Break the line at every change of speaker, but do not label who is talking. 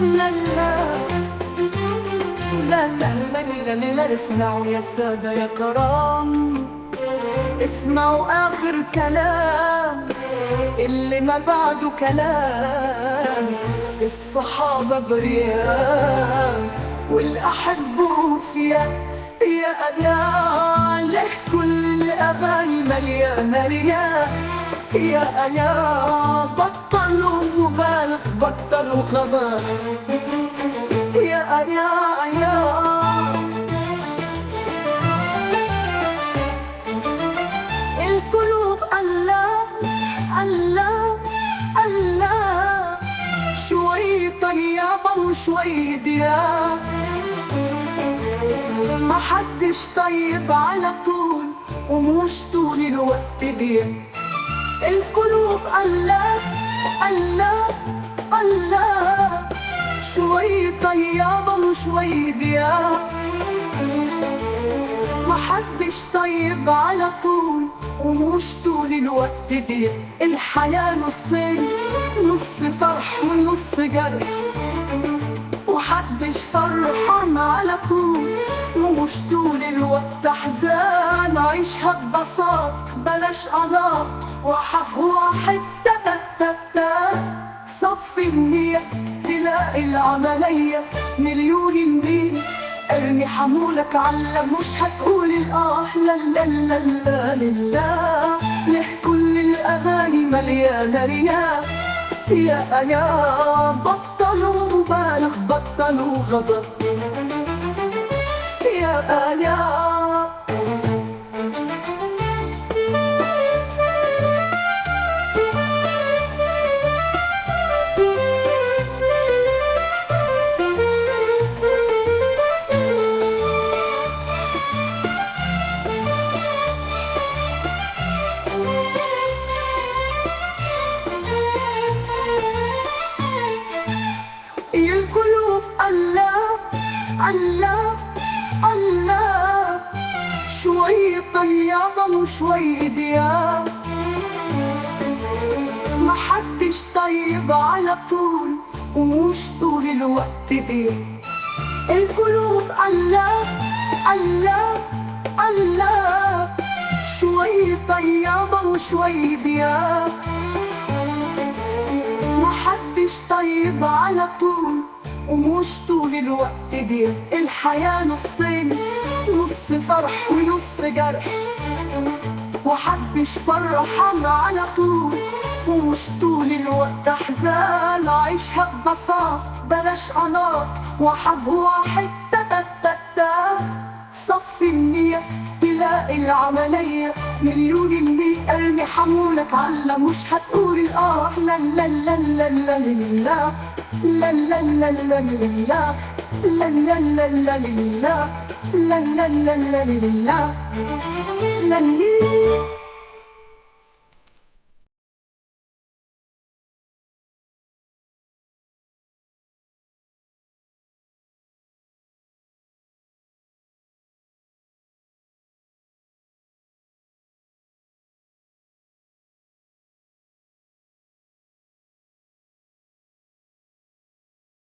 لا لا لا لا لا لا لا، اسمعوا يا سادة يا كرام، اسمعوا آخر كلام اللي ما بعده كلام. الصحابة بريان والأحب وفيا، يا له كل الأغاني مليانة رياء. يا بطلوا مبالغ، بطلوا غباء. يا القلوب الله الله الله، شوي طيابة وشوي دياب. ما حدش طيب على طول ومش طول الوقت دياب. القلوب الله الله الله، شوي طيابة وشوي دياب. ما حدش طيب على طول ومش طول الوقت دي. الحياة نصين، نص فرح ونص جرح، وحدش فرحان على طول ومش طول الوقت أحزان. عيشها ببساطة بلاش قضاء، وحب واحد صفي النية تلاقي العملية مليون المية. ارمي حمولك على مش هتقول الآه. لا لا لا لا لله، له كل الأغاني مليانة رياء. يا بطلوا مبالغ، بطلوا غضب. يا القلوب الله الله الله، شوي طيابة وشوي دياب. ما حدش طيب على طول ومش طول الوقت دي. القلوب الله الله الله، شوي طيابة وشوي دياب. ما حدش طيب على طول ومش طول الوقت دي. الحياة نصين، نص فرح ونص جرح، وحدش فرحان على طول ومش طول الوقت أحزان. عيشها ببساطة بلاش قناط، وحب واحد صفي النية تلاقي العملية مليون المية. ارمي حمولك على مش هتقول الآه. لا لا لا لا لا لله، لا لا لا لا لله، لا لا لا لا لله، لا لا لا لا لله، لا